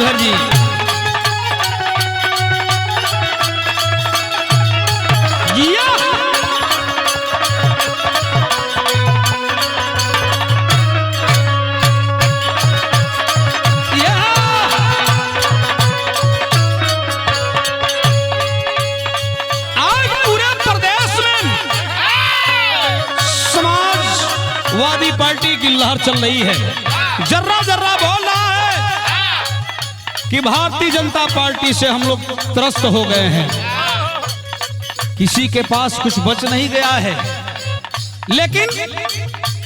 राजभर जी। वादी पार्टी की लहर चल रही है। जर्रा जर्रा बोल रहा है कि भारतीय जनता पार्टी से हम लोग त्रस्त हो गए हैं, किसी के पास कुछ बच नहीं गया है। लेकिन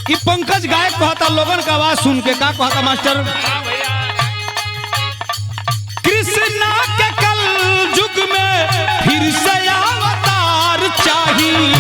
कि पंकज गायक कहता, लोगन का आवाज सुन के का कहता मास्टर, कृष्णा के कल युग में फिर से अवतार चाहिए।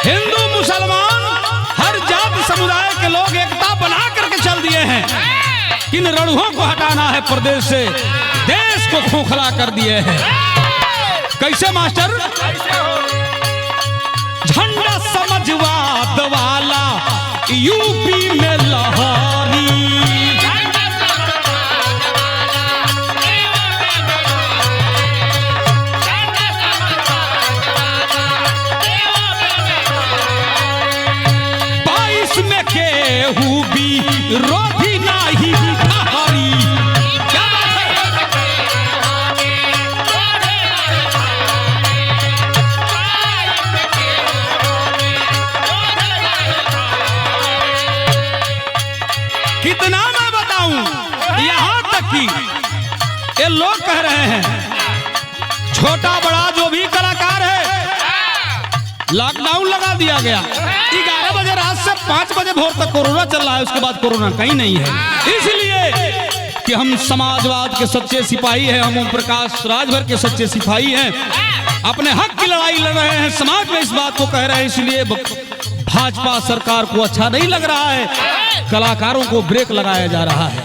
हिंदू मुसलमान हर जाति समुदाय के लोग एकता बना करके चल दिए हैं। किन रणों को हटाना है प्रदेश से, देश को खोखला कर दिए हैं। कैसे मास्टर? झंडा समझवाद वाला यूपी में लहरी, केहू भी रोधी नाही हरी। कितना मैं बताऊं, यहां तक कि ये लोग कह रहे हैं छोटा बड़ा जो भी कलाकार है लॉकडाउन लगा दिया गया। 11 बजे रात से 5 बजे भोर तक कोरोना चल रहा है, उसके बाद कोरोना कहीं नहीं है। इसलिए कि हम समाजवाद के सच्चे सिपाही हैं, हम ओम प्रकाश राजभर के सच्चे सिपाही हैं, अपने हक की लड़ाई लड़ रहे हैं, समाज में इस बात को कह रहे हैं। इसलिए भाजपा सरकार को अच्छा नहीं लग रहा है, कलाकारों को ब्रेक लगाया जा रहा है।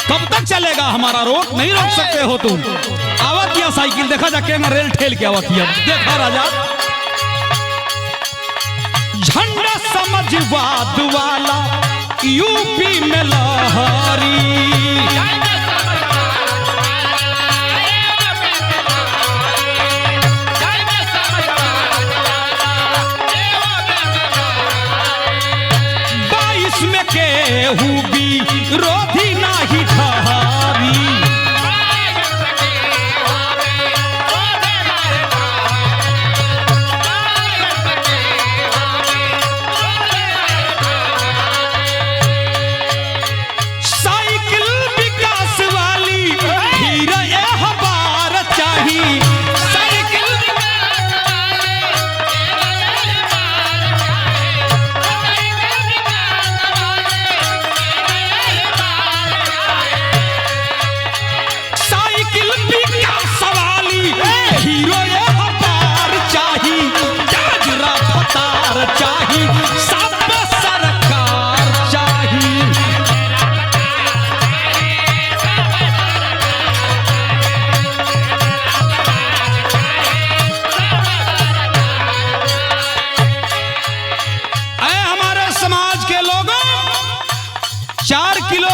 कब तक चलेगा हमारा रोक? नहीं रोक सकते हो तुम। आवत या साइकिल देखा जाके ना रेल ठेल के आवत है। देखा राजा, झंडा समझवाद वाला यूपी में लहरी, बाईस में केहू भी रोधी नाही ठहरी।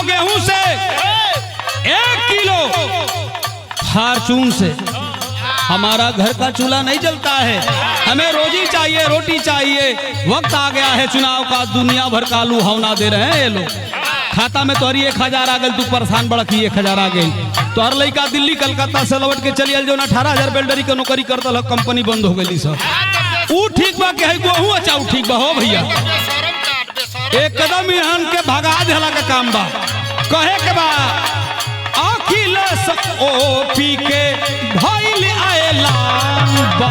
गेहूं से 1 किलो फार्चून से हमारा घर का चूल्हा नहीं जलता है। हमें रोजी चाहिए, रोटी चाहिए। वक्त आ गया है चुनाव का, दुनिया भर का आलू हवना दे रहे हैं ये लोग। खाता में तोहरी 1000 आ गई, तू परेशान बड़ा की 1000 आ गई। तोहर लड़का दिल्ली कलकत्ता से लौट के चली जो 18,000 बेल्डरी के नौकरी करता, कंपनी बंद हो गई सब। ऊ ठीक बा के गेहूं अच्छा ठीक बा हो भैया, एक कदम यहाँ के भगा देला का काम बा। कहे के बा अखिलेश ओपी के भइल ऐलान बा।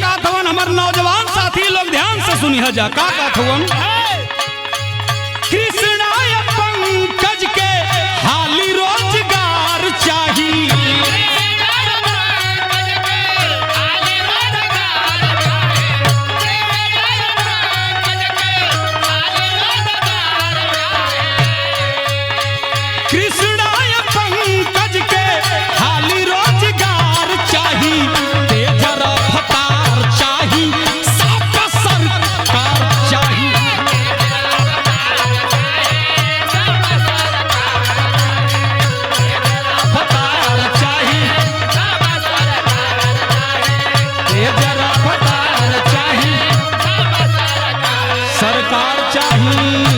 कहत हवन हमार नौजवान साथी लोग ध्यान से सुनी जा का कहत हवन कृष्णाय पंकज के हाली रोजगार चाही कृष्णाय पंकज के हाली रोजगार चाही तेज रफ्तार चाही सबका सरकार चाही रफ्तार चाही तेज रफ्तार चाही सरकार चाही।